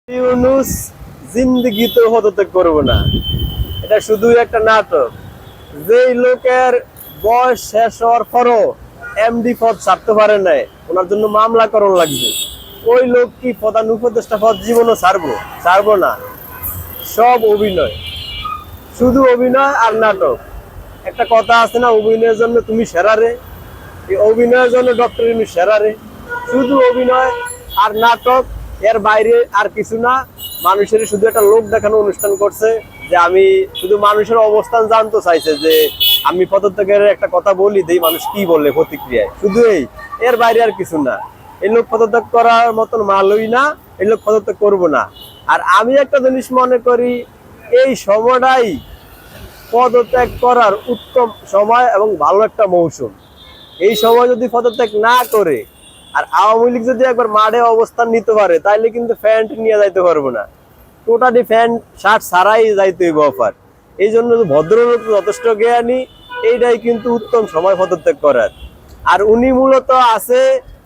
ইউনুস জিন্দেগিতে পদত্যাগ করবো না, এটা শুধু একটা নাটক। যেই লোকের বয়স শেষ হওয়ার পরও এমডি পদ ছাড়তে পারে নাই, ওনার জন্য মামলা করণ লাগবে। ওই লোক কি প্রধান উপদেষ্টা পদ জীবনও ছাড়বো না। সব অভিনয়, শুধু অভিনয় আর নাটক। একটা কথা আছে না, অভিনয়ের জন্য তুমি সেরা রে, এই অভিনয়ের জন্য ডক্টর ইউনূস সেরা রে। শুধু অভিনয় আর নাটক, এর বাইরে আর কিছু না। মানুষের শুধু একটা লোক দেখানো অনুষ্ঠান করছে, যে আমি শুধু মানুষের অবস্থান জানতে চাইছে, যে আমি পদত্যাগের একটা কথা বলি দেই, মানুষ কি বলে প্রতিক্রিয়ায়, শুধু এর বাইরে আর কিছু না। এই লোক পদত্যাগ করার মতন মালই না, এই লোক পদত্যাগ করবো না। আর আমি একটা জিনিস মনে করি, এই সময়টাই পদত্যাগ করার উত্তম সময় এবং ভালো একটা মৌসুম। এই সময় যদি পদত্যাগ না করে আর আওয়ামী লীগ যদি একবার মাঠে অবস্থান নিতে পারে, তাইলে কিন্তু প্যান্ট নিয়ে যাইতে পারবো না, টোটালি প্যান্ট শার্ট ছাড়াই যাইতে হইব অফার। এই জন্য ভদ্রলোক যথেষ্ট জ্ঞানী, এইটাই কিন্তু উত্তম সময় পদত্যাগ করার। আর উনি মূলত আছে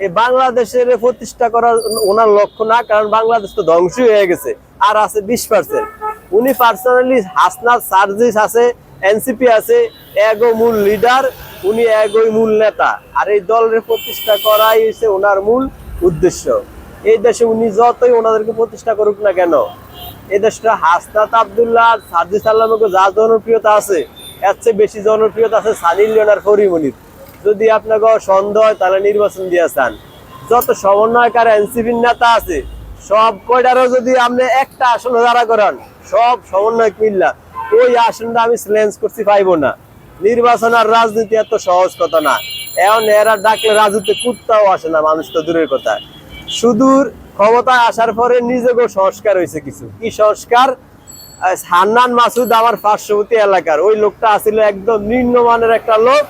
এই বাংলাদেশের প্রতিষ্ঠা করার ওনার লক্ষ্য না, কারণ বাংলাদেশ তো ধ্বংসই হয়ে গেছে। আর আছে 20%। উনি পার্সোনালি হাসনাত সার্জিস আছে, এনসিপি আছে, এগো মূল লিডার, উনি এগোই মূল নেতা। আর এই দলের প্রতিষ্ঠা করাই হচ্ছে ওনার মূল উদ্দেশ্য। এই দেশে উনি যতই ওনাদেরকে প্রতিষ্ঠা করুক না কেন, এই দেশটা হাসনাত আব্দুল্লাহ সার্জিস আলমকে যা জনপ্রিয়তা আছে, এর চেয়ে বেশি জনপ্রিয়তা আছে সানি লিওন আর পরীমনির। যদি আপনাকে সন্দেহ হয় তাহলে নির্বাচন দিয়ে চান। যত সমন্বয়কার এনসিপির নেতা আছে, সব কয়টারও যদি আপনি একটা আসন দাঁড়া করান, সব সমন্বয়ক মিল্লা ওই আসনটা আমি চ্যালেঞ্জ করছি পাইবো না। নির্বাচন আর রাজনীতি এত সহজ কথা না। এখন এরা ডাকলে রাজনীতি কুত্তাও আসে না, মানুষ তো দূরের কথা। সুদূর ক্ষমতায় আসার পরে নিজেকেও সংস্কার হয়েছে কিছু। কি সংস্কার? হান্নান মাসুদ আমার পার্শ্ববর্তী এলাকার ওই লোকটা আসছিল একদম নিম্নমানের একটা লোক,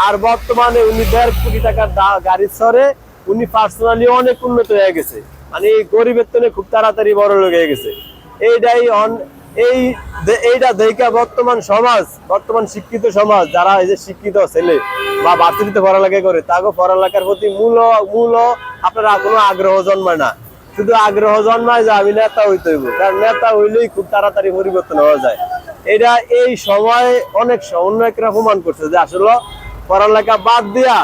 আর বর্তমানে উনি 1.5 কোটি টাকার গাড়ি ছড়ে উনি পার্সোনালি অনেক উন্নত হয়ে গেছে। মানে গরিবের তনে খুব তাড়াতাড়ি বড় লোক হয়ে গেছে। এইটা দেখা বর্তমান শিক্ষিত সমাজ, যারা এই যে শিক্ষিত ছেলে বা ভার্সিটিতে পড়ালেখা করে, তাকে পড়ালেখার প্রতি মূল আপনারা কোনো আগ্রহ জন্মায় না। শুধু আগ্রহ জন্মায় যে আমি নেতা হইতে হইব, কারণ নেতা হইলেই খুব তাড়াতাড়ি পরিবর্তন হওয়া যায়। এটা এই সময় অনেক সমন্বয়করা প্রমাণ করছে যে আসলে পড়ালেখা বাদ দিয়া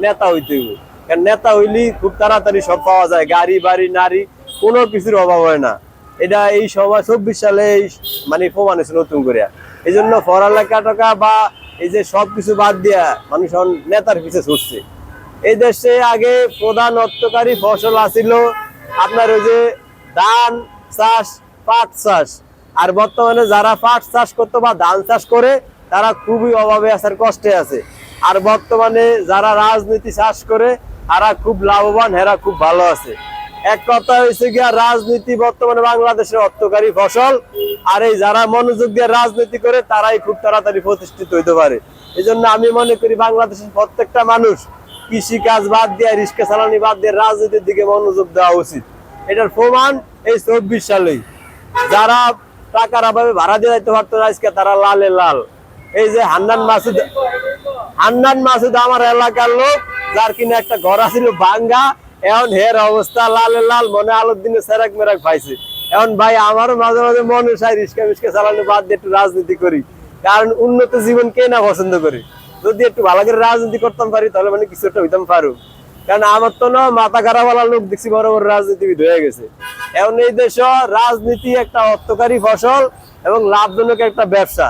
নেতা হইতে হইব। কারণ নেতা হইলেই খুব তাড়াতাড়ি সব পাওয়া যায়, গাড়ি বাড়ি নারী কোনো কিছুর অভাব হয় না। এটা এই সময় 24 সালে মানে প্রমাণ হয়েছে নতুন করে। এই জন্য পড়ালেখা টাকা বা এই যে সবকিছু বাদ দিয়া মানুষ নেতার পিছে ছুটছে। এই দেশে আগে প্রধান অর্থকারী ফসল আছিল আপনার ওই যে ধান চাষ, পাট চাষ। আর বর্তমানে যারা পাট চাষ করতো বা ধান চাষ করে, তারা খুবই অভাবে আছে, কষ্টে আছে। আর বর্তমানে যারা রাজনীতি চাষ করে, তারা খুব লাভবান, এরা খুব ভালো আছে। এক কথা হয়েছে গিয়া, রাজনীতি বর্তমানে বাংলাদেশের অর্থকারী ফসল। আর এই যারা মনোযোগ দিয়ে রাজনীতি করে, তারাই খুব তাড়াতাড়ি প্রতিষ্ঠিত হইতে পারে। এই জন্য আমি মনে করি বাংলাদেশের প্রত্যেকটা মানুষ কৃষি কাজ বাদ দিয়ে, রিক্সা চালানি বাদ দিয়ে রাজনীতির দিকে মনোযোগ দেওয়া উচিত। এটার প্রমাণ এই 24 সালেই যারা টাকার অভাবে ভাড়া দিয়ে যাইতে পারতো না, আজকে তারা লালে লাল। এই যে হান্নান মাসুদ আমার এলাকার লোক, যার কিনা একটা ঘর আছিল ভাঙ্গা, এখন হের অবস্থা লালে লাল, মনে আলোর দিনে সেরাক মেরাক পাইছে। এখন ভাই আমারও মাঝে মাঝে মনে চাই রিক্সা মিস্কা চালানো বাদ দিয়ে একটু রাজনীতি করি, কারণ উন্নত জীবন কে না পছন্দ করে। যদি একটু ভালো করে রাজনীতি করতাম পারি, তাহলে মানে কিছু একটা হইতাম পারু। কারণ আমার তো না মাথা খারাপ লোক দেখছি বড় বড় রাজনীতিবিদ হয়ে গেছে। এখন এই দেশ রাজনীতি একটা অর্থকারী ফসল এবং লাভজনক একটা ব্যবসা।